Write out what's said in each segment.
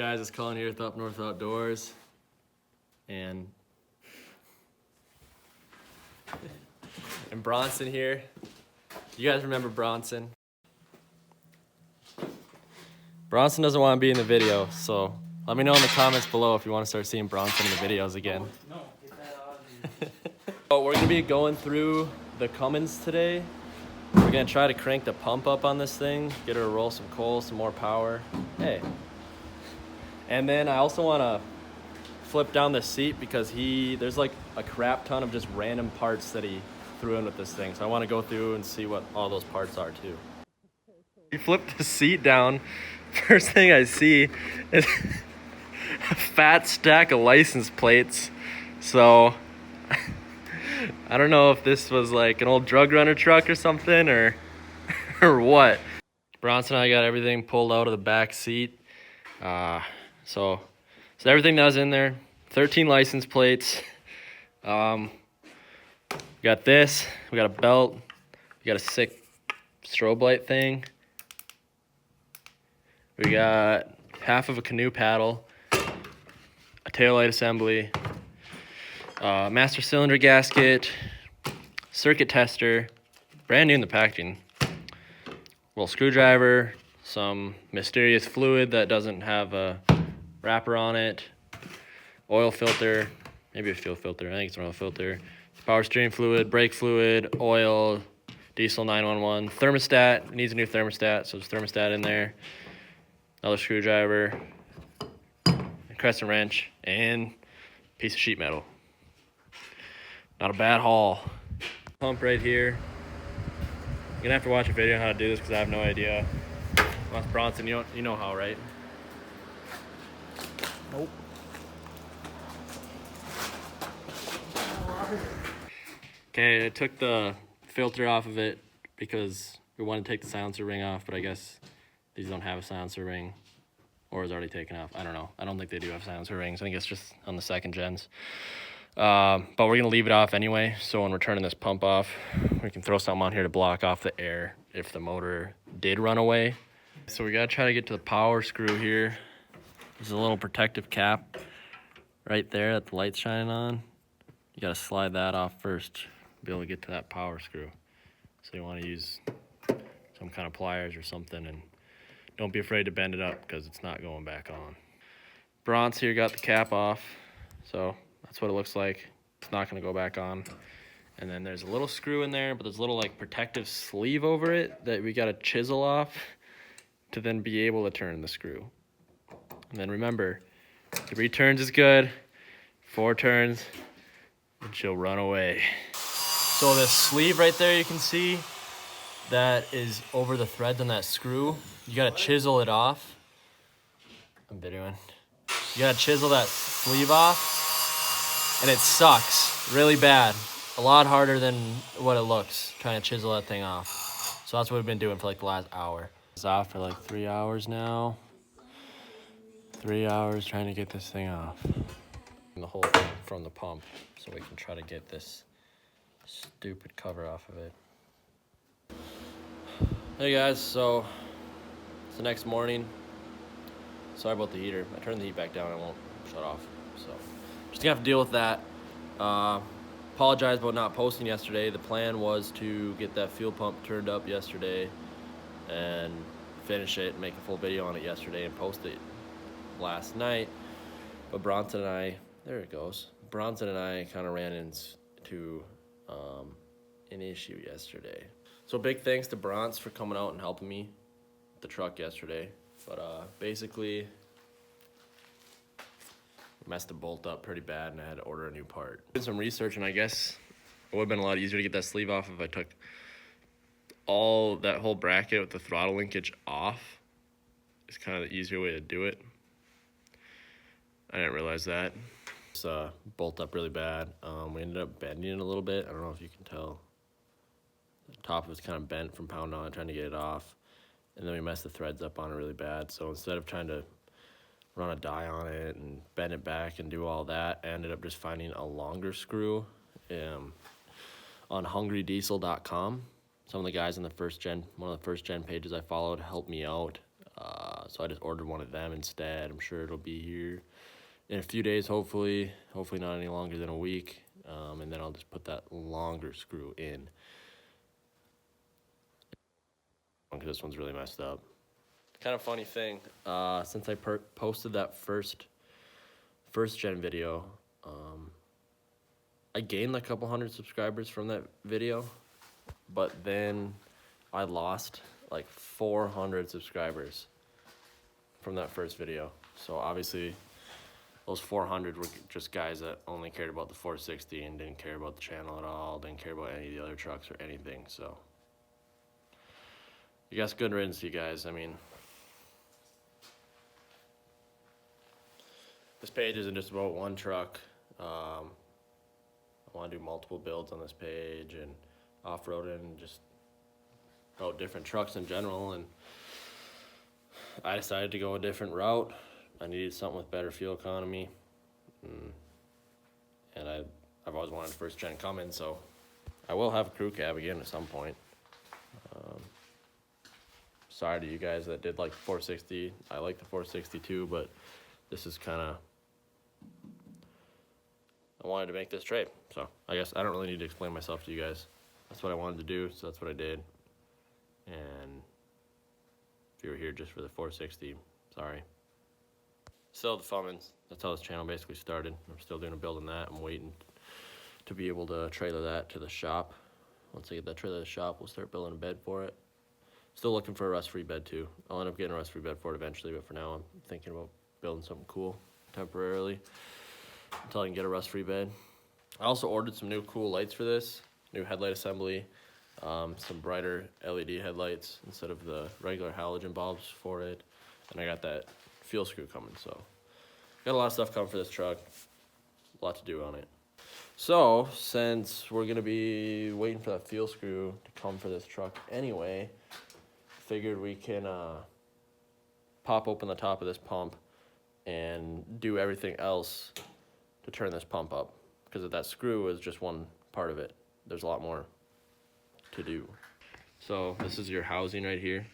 guys? It's Colin here with UpNorthOutdoors, and Bronson here. You guys remember Bronson? Bronson doesn't want to be in the video, so let me know in the comments below if you want to start seeing Bronson in the videos again. No, get that out of here. So we're gonna be going through the Cummins today. We're gonna try to crank the pump up on this thing, get her to roll some coal, some more power. Hey. And then I also wanna flip down the seat because there's like a crap ton of just random parts that he threw in with this thing. So I wanna go through and see what all those parts are too. You flip the seat down, first thing I see is a fat stack of license plates. So I don't know if this was like an old drug runner truck or something or what. Bronson and I got everything pulled out of the back seat. So everything that was in there, 13 license plates. We got this, we got a belt, we got a sick strobe light thing. We got half of a canoe paddle, a taillight assembly, master cylinder gasket, circuit tester, brand new in the packaging, little screwdriver, some mysterious fluid that doesn't have a wrapper on it, oil filter, maybe a fuel filter, I think it's an oil filter, power steering fluid, brake fluid, oil, diesel 911, thermostat, it needs a new thermostat, so there's thermostat in there, another screwdriver, a crescent wrench, and a piece of sheet metal. Not a bad haul. Pump right here. You're gonna have to watch a video on how to do this because I have no idea. Unless Bronson, you know how, right? Nope. Okay, I took the filter off of it because we wanted to take the silencer ring off, but I guess these don't have a silencer ring, or it's already taken off. I don't know. I don't think they do have silencer rings. I think it's just on the second gens. But we're gonna leave it off anyway, so when we're turning this pump off, we can throw something on here to block off the air if the motor did run away. So we gotta try to get to the power screw here. There's a little protective cap right there that the light's shining on. You gotta slide that off first to be able to get to that power screw. So you wanna use some kind of pliers or something, and don't be afraid to bend it up because it's not going back on. Bronze here got the cap off, so that's what it looks like. It's not gonna go back on. And then there's a little screw in there, but there's a little like protective sleeve over it that we gotta chisel off to then be able to turn the screw. And then remember, 3 turns is good, 4 turns, and she'll run away. So this sleeve right there you can see, that is over the threads on that screw. You gotta chisel it off. I'm videoing. You gotta chisel that sleeve off. And it sucks really bad. A lot harder than what it looks, trying to chisel that thing off. So that's what we've been doing for like the last hour. It's off for like 3 hours now. 3 hours trying to get this thing off. And the whole thing from the pump, so we can try to get this stupid cover off of it. Hey guys, so it's the next morning. Sorry about the heater. I turned the heat back down, it won't shut off. So just gonna have to deal with that. Apologize about not posting yesterday. The plan was to get that fuel pump turned up yesterday and finish it and make a full video on it yesterday and post it last night. But Bronson and I, there it goes. Bronson and I kind of ran into an issue yesterday. So big thanks to Bronze for coming out and helping me with the truck yesterday. But basically, messed the bolt up pretty bad and I had to order a new part. Did some research and I guess it would have been a lot easier to get that sleeve off if I took that whole bracket with the throttle linkage off. It's kind of the easier way to do it. I didn't realize that. It's bolt up really bad. We ended up bending it a little bit. I don't know if you can tell. The top of it's kind of bent from pounding on it, trying to get it off. And then we messed the threads up on it really bad. So instead of trying to run a die on it and bend it back and do all that, I ended up just finding a longer screw on hungrydiesel.com. Some of the guys on one of the first gen pages I followed helped me out. So I just ordered one of them instead. I'm sure it'll be here in a few days, hopefully not any longer than a week. And then I'll just put that longer screw in, because this one's really messed up. Kind of funny thing, since I posted that first gen video, I gained like a couple hundred subscribers from that video, but then I lost like 400 subscribers from that first video. So obviously those 400 were just guys that only cared about the 460 and didn't care about the channel at all, didn't care about any of the other trucks or anything. So I guess good riddance to you guys. I mean, this page isn't just about one truck. I want to do multiple builds on this page and off-roading and just about different trucks in general. And I decided to go a different route. I needed something with better fuel economy. And I've always wanted a first gen Cummins, so I will have a crew cab again at some point. Sorry to you guys that did like the 460. I like the 460 too, but this is kind of, I wanted to make this trade. So I guess I don't really need to explain myself to you guys. That's what I wanted to do, so that's what I did. And if you were here just for the 460, sorry. Still the Cummins. That's how this channel basically started. I'm still doing a build on that. I'm waiting to be able to trailer that to the shop. Once I get that trailer to the shop, we'll start building a bed for it. Still looking for a rust-free bed too. I'll end up getting a rust-free bed for it eventually, but for now I'm thinking about building something cool temporarily until I can get a rust-free bed. I also ordered some new cool lights for this, new headlight assembly, some brighter LED headlights instead of the regular halogen bulbs for it, and I got that fuel screw coming. So got a lot of stuff coming for this truck, a lot to do on it. So since we're gonna be waiting for that fuel screw to come for this truck anyway, figured we can pop open the top of this pump and do everything else to turn this pump up, because that screw is just one part of it. There's a lot more to do. So this is your housing right here.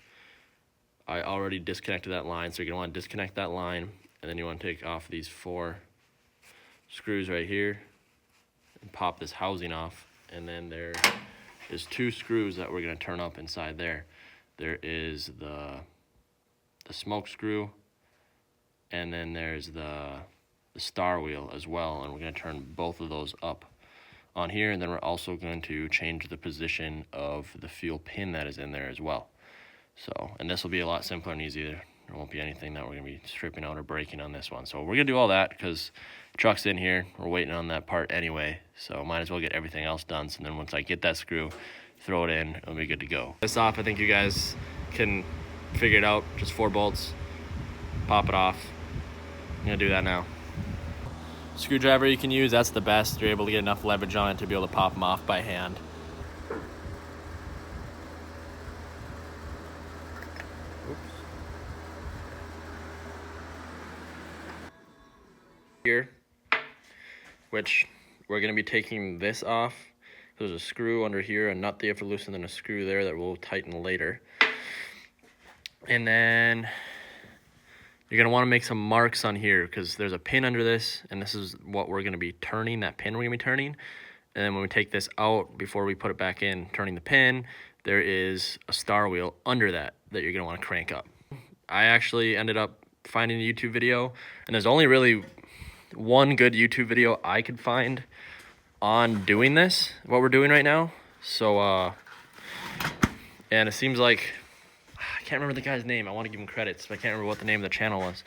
I already disconnected that line, so you're gonna want to disconnect that line, and then you want to take off these 4 screws right here and pop this housing off. And then there is 2 screws that we're gonna turn up inside there. There is the smoke screw, and then there's the star wheel as well, and we're going to turn both of those up on here. And then we're also going to change the position of the fuel pin that is in there as well. So, and this will be a lot simpler and easier. There won't be anything that we're going to be stripping out or breaking on this one. So we're going to do all that because the truck's in here. We're waiting on that part anyway, so might as well get everything else done. So then once I get that screw, throw it in, it'll be good to go. This off, I think you guys can figure it out. Just 4 bolts, pop it off. I'm gonna do that now. Screwdriver you can use, that's the best. You're able to get enough leverage on it to be able to pop them off by hand. Oops. Here, which we're gonna be taking this off. There's a screw under here, a nut that you have to loosen, and a screw there that we'll tighten later. And then you're gonna wanna make some marks on here because there's a pin under this, and this is what we're gonna be turning, that pin we're gonna be turning. And then when we take this out, before we put it back in, turning the pin, there is a star wheel under that you're gonna wanna crank up. I actually ended up finding a YouTube video, and there's only really one good YouTube video I could find on doing this, what we're doing right now. So and it seems like, I can't remember the guy's name. I want to give him credits, but I can't remember what the name of the channel was.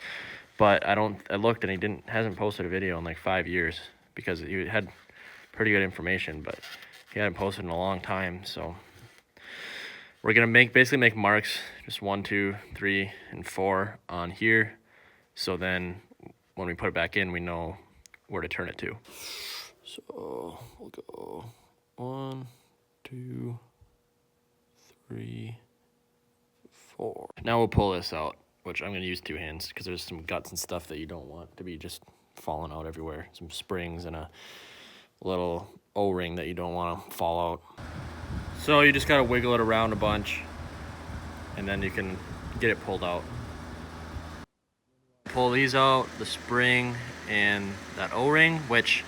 But I looked, and he hasn't posted a video in like 5 years because he had pretty good information, but he hadn't posted in a long time. So we're gonna basically make marks, just 1, 2, 3, and 4 on here. So then when we put it back in, we know where to turn it to. So we'll go 1, 2, 3, 4. Now we'll pull this out, which I'm going to use 2 hands because there's some guts and stuff that you don't want to be just falling out everywhere. Some springs and a little O-ring that you don't want to fall out. So you just got to wiggle it around a bunch, and then you can get it pulled out. pull these out, the spring and that O-ring, which,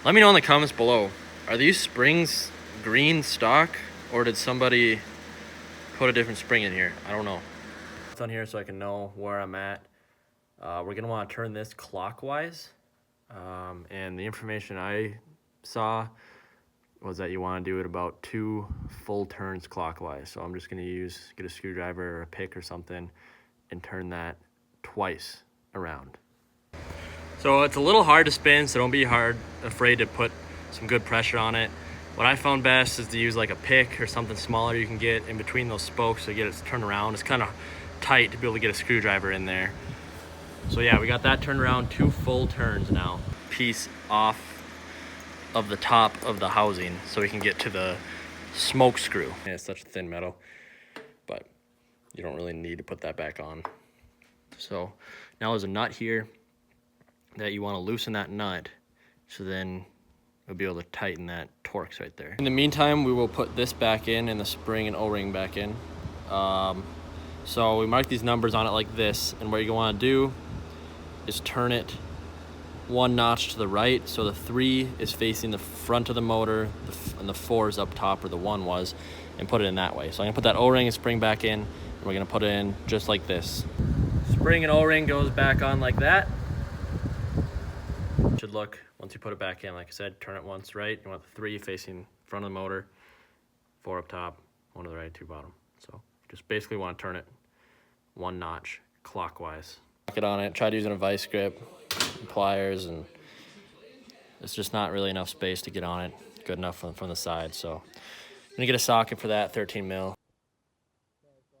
let me know in the comments below. Are these springs green stock, or did somebody put a different spring in here? I don't know. It's on here so I can know where I'm at. We're gonna wanna turn this clockwise. And the information I saw was that you wanna do it about 2 full turns clockwise. So I'm just gonna get a screwdriver or a pick or something and turn that twice around. So it's a little hard to spin, so don't be afraid to put some good pressure on it. What I found best is to use like a pick or something smaller you can get in between those spokes to get it to turn around. It's kind of tight to be able to get a screwdriver in there. So yeah, we got that turned around 2 full turns now. Piece off of the top of the housing so we can get to the smoke screw. And it's such thin metal, but you don't really need to put that back on. So now there's a nut here that you want to loosen that nut, so then you'll be able to tighten that Torx right there. In the meantime, we will put this back in and the spring and O-ring back in. So we mark these numbers on it like this, and what you want to do is turn it 1 notch to the right, so the 3 is facing the front of the motor and the 4 is up top, or the 1 was, and put it in that way. So I'm gonna put that O-ring and spring back in, and we're gonna put it in just like this. Spring and O-ring goes back on like that. Should look, once you put it back in, like I said, turn it once right. You want the 3 facing front of the motor, 4 up top, 1 to the right, 2 bottom. So just basically want to turn it 1 notch clockwise. Get on it, try using a vice grip, and pliers, and it's just not really enough space to get on it good enough from the side. So I'm gonna get a socket for that, 13 mil.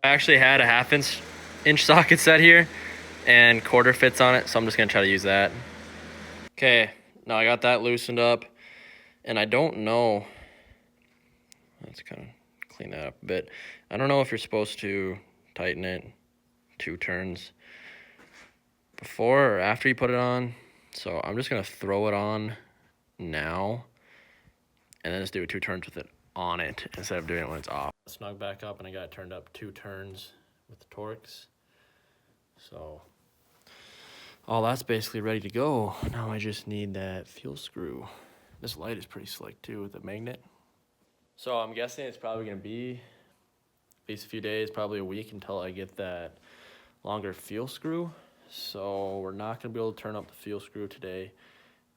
I actually had a 1/2 inch socket set here and quarter fits on it, so I'm just gonna try to use that. Okay, now I got that loosened up, and I don't know, let's kind of clean that up a bit. I don't know if you're supposed to tighten it 2 turns before or after you put it on, so I'm just gonna throw it on now and then just do 2 turns with it on it instead of doing it when it's off. Snug back up, and I got it turned up 2 turns with the Torx. So all that's basically ready to go. Now I just need that fuel screw. This light is pretty slick too with the magnet. So I'm guessing it's probably gonna be at least a few days, probably a week, until I get that longer fuel screw. So we're not gonna be able to turn up the fuel screw today,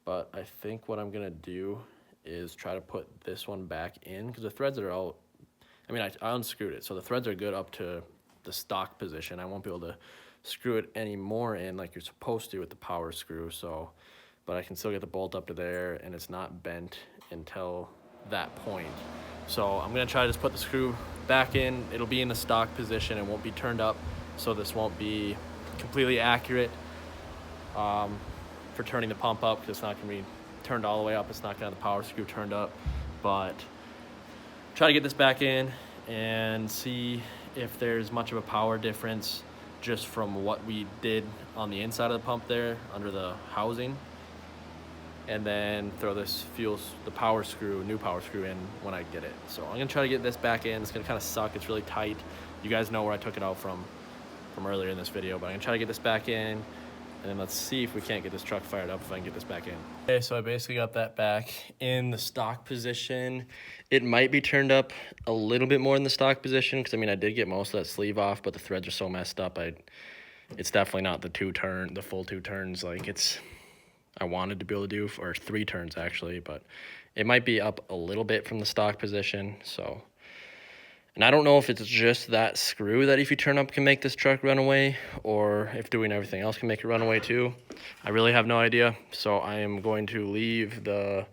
but I think what I'm gonna do is try to put this one back in, because the threads are out. I mean, I unscrewed it, so the threads are good up to the stock position. I won't be able to screw it any more in like you're supposed to with the power screw, so, but I can still get the bolt up to there, and it's not bent until that point. So I'm gonna try to just put the screw back in. It'll be in the stock position, it won't be turned up, so this won't be completely accurate for turning the pump up, because it's not gonna be turned all the way up. It's not gonna have the power screw turned up, but try to get this back in and see if there's much of a power difference just from what we did on the inside of the pump there under the housing, and then throw this new power screw in when I get it. So I'm gonna try to get this back in. It's gonna kind of suck, it's really tight. You guys know where I took it out from earlier in this video, but I'm gonna try to get this back in, and then let's see if we can't get this truck fired up, if I can get this back in. Okay, so I basically got that back in the stock position. It might be turned up a little bit more in the stock position, because I mean, I did get most of that sleeve off, but the threads are so messed up. It's definitely not the full 2 turns like I wanted to be able to do, or 3 turns actually, but it might be up a little bit from the stock position. So, and I don't know if it's just that screw that if you turn up can make this truck run away, or if doing everything else can make it run away too. I really have no idea. So I am going to leave the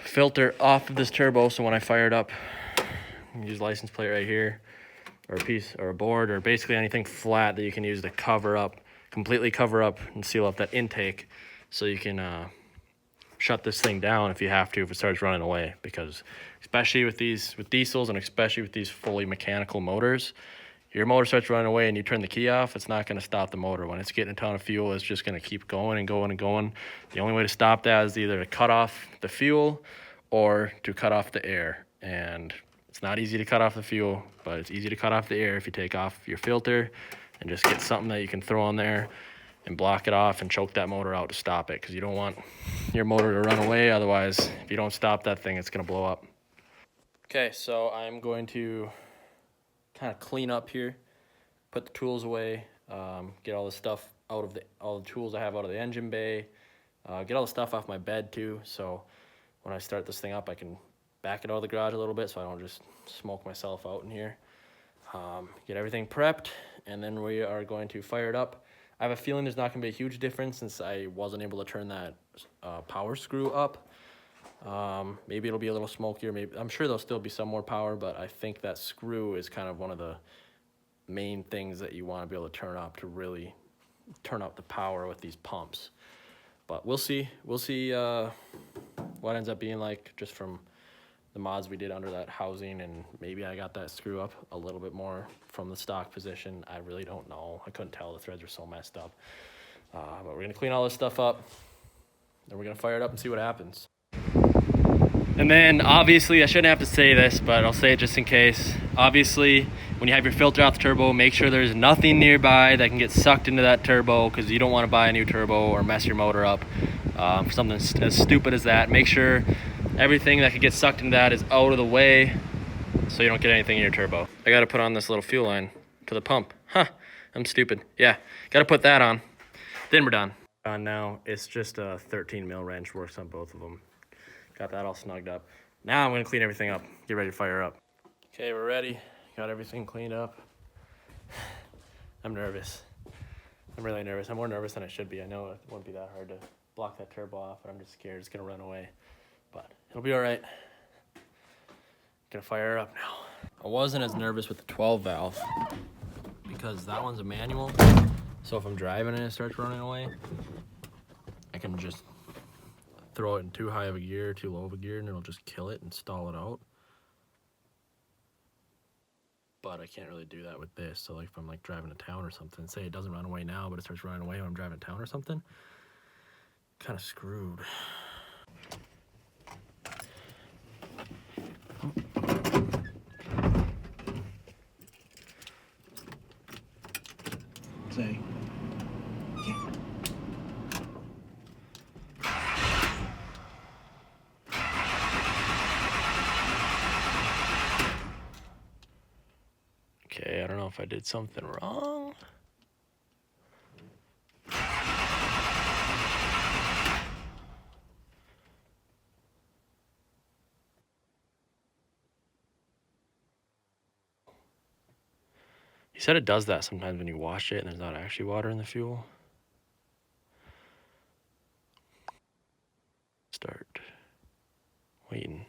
filter off of this turbo, so when I fire it up, use license plate right here, or a piece or a board, or basically anything flat that you can use to completely cover up and seal up that intake, so you can shut this thing down if you have to, if it starts running away. Because especially with diesels, and especially with these fully mechanical motors, your motor starts running away and you turn the key off, it's not going to stop the motor. When it's getting a ton of fuel, it's just going to keep going and going and going. The only way to stop that is either to cut off the fuel or to cut off the air. And it's not easy to cut off the fuel, but it's easy to cut off the air if you take off your filter and just get something that you can throw on there and block it off and choke that motor out to stop it, because you don't want your motor to run away. Otherwise, if you don't stop that thing, it's going to blow up. Okay, so I'm going to kind of clean up here, put the tools away, get all the stuff out of all the tools I have out of the engine bay, get all the stuff off my bed too, so when I start this thing up I can back it out of the garage a little bit so I don't just smoke myself out in here. Get everything prepped, and then we are going to fire it up. I have a feeling there's not going to be a huge difference since I wasn't able to turn that power screw up. Maybe it'll be a little smokier. Maybe I'm sure there'll still be some more power, but I think that screw is kind of one of the main things that you want to be able to turn up to really turn up the power with these pumps. But we'll see. We'll see what ends up being like just from the mods we did under that housing, and maybe I got that screw up a little bit more from the stock position. I really don't know. I couldn't tell. The threads are so messed up. But we're gonna clean all this stuff up, and we're gonna fire it up and see what happens. And then obviously, I shouldn't have to say this, but I'll say it just in case. Obviously, when you have your filter out the turbo, make sure there's nothing nearby that can get sucked into that turbo, because you don't want to buy a new turbo or mess your motor up for something as stupid as that. Make sure everything that could get sucked into that is out of the way so you don't get anything in your turbo. I got to put on this little fuel line to the pump. Huh, I'm stupid. Yeah, got to put that on. Then we're done. Now, it's just a 13 mil wrench, works on both of them. Got that all snugged up. Now I'm gonna clean everything up, get ready to fire up. Okay, we're ready. Got everything cleaned up. I'm nervous. I'm really nervous. I'm more nervous than I should be. I know it won't be that hard to block that turbo off, but I'm just scared it's gonna run away. But it'll be all right. Gonna fire her up now. I wasn't as nervous with the 12 valve because that one's a manual. So if I'm driving and it starts running away, I can just throw it in too high of a gear, too low of a gear, and it'll just kill it and stall it out. But I can't really do that with this. So like if I'm like driving to town or something, say it doesn't run away now, but it starts running away when I'm driving to town or something, kind of screwed. Say. Okay, I don't know if I did something wrong. He said it does that sometimes when you wash it and there's not actually water in the fuel. Start waiting.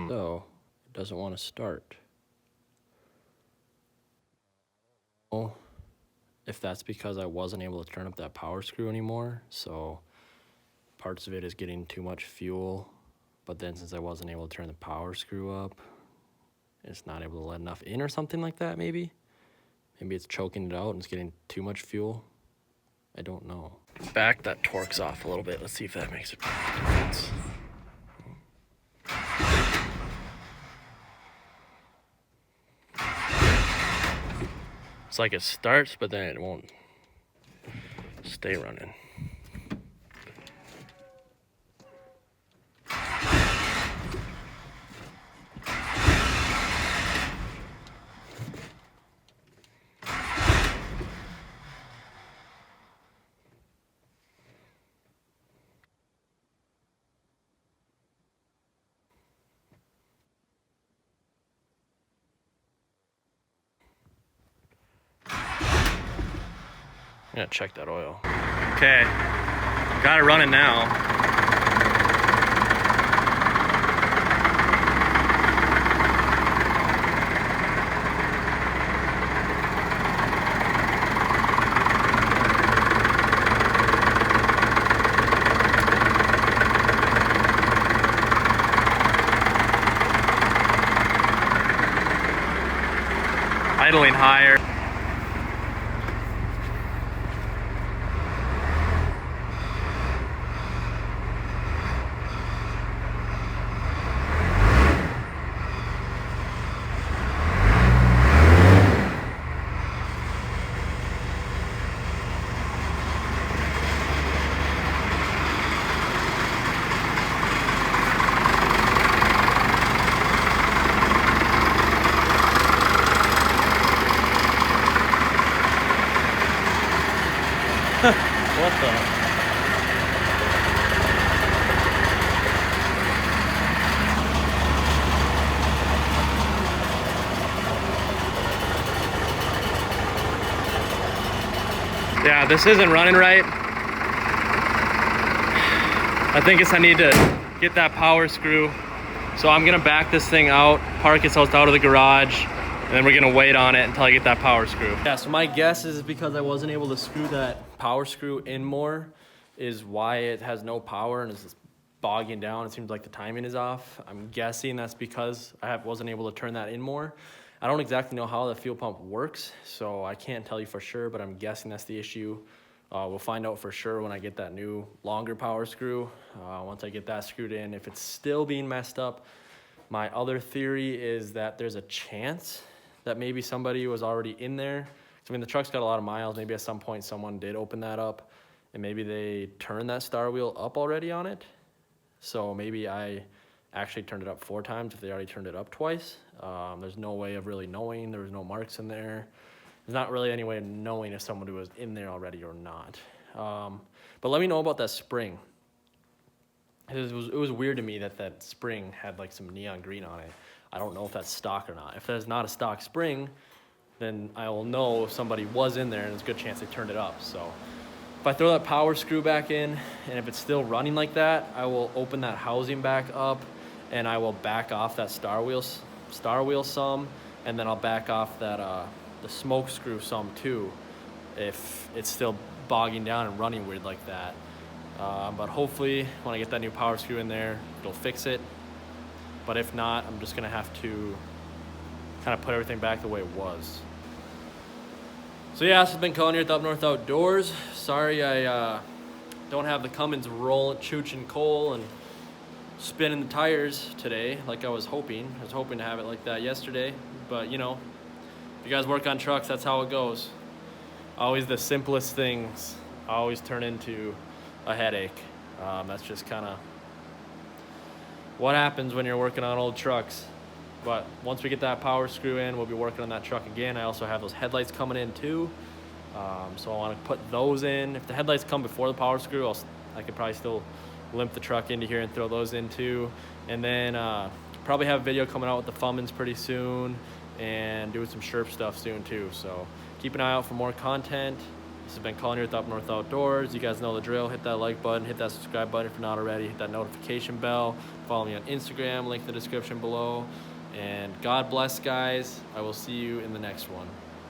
So, it doesn't want to start. Oh, if that's because I wasn't able to turn up that power screw anymore, so parts of it is getting too much fuel, but then since I wasn't able to turn the power screw up, it's not able to let enough in or something like that, maybe? Maybe it's choking it out and it's getting too much fuel. I don't know. Back that torque's off a little bit. Let's see if that makes a difference. It's like it starts, but then it won't stay running. I'm gonna check that oil. Okay, got it running now. idling higher. What the? Yeah, this isn't running right. I think I need to get that power screw. So I'm gonna back this thing out, park it so it's out of the garage, and then we're gonna wait on it until I get that power screw. Yeah, so my guess is because I wasn't able to screw that power screw in more is why it has no power and is just bogging down. It seems like the timing is off. I'm guessing that's because I wasn't able to turn that in more. I don't exactly know how the fuel pump works, so I can't tell you for sure, but I'm guessing that's the issue. We'll find out for sure when I get that new longer power screw. Once I get that screwed in, if it's still being messed up, my other theory is that there's a chance that maybe somebody was already in there. I mean, the truck's got a lot of miles. Maybe at some point someone did open that up and maybe they turned that star wheel up already on it. So maybe I actually turned it up 4 times if they already turned it up twice. There's no way of really knowing. There was no marks in there. There's not really any way of knowing if somebody was in there already or not. But let me know about that spring. It was weird to me that that spring had like some neon green on it. I don't know if that's stock or not. If there's not a stock spring, then I will know somebody was in there and there's a good chance they turned it up. So if I throw that power screw back in and if it's still running like that, I will open that housing back up and I will back off that star wheel some, and then I'll back off that the smoke screw some too if it's still bogging down and running weird like that. But hopefully when I get that new power screw in there, it'll fix it. But if not, I'm just gonna have to kind of put everything back the way it was. So yeah, this has been Colin here at the Up North Outdoors. Sorry I don't have the Cummins rolling, chooching coal and spinning the tires today like I was hoping. I was hoping to have it like that yesterday, but you know, if you guys work on trucks, that's how it goes. Always the simplest things always turn into a headache. That's just kind of what happens when you're working on old trucks. But once we get that power screw in, we'll be working on that truck again. I also have those headlights coming in too. So I want to put those in. If the headlights come before the power screw, I could probably still limp the truck into here and throw those in too. And then probably have a video coming out with the cummins pretty soon and doing some Sherp stuff soon too. So keep an eye out for more content. This has been Colin here at the Up North Outdoors. You guys know the drill. Hit that like button, hit that subscribe button if you're not already, hit that notification bell. Follow me on Instagram, link in the description below. And God bless, guys. I will see you in the next one.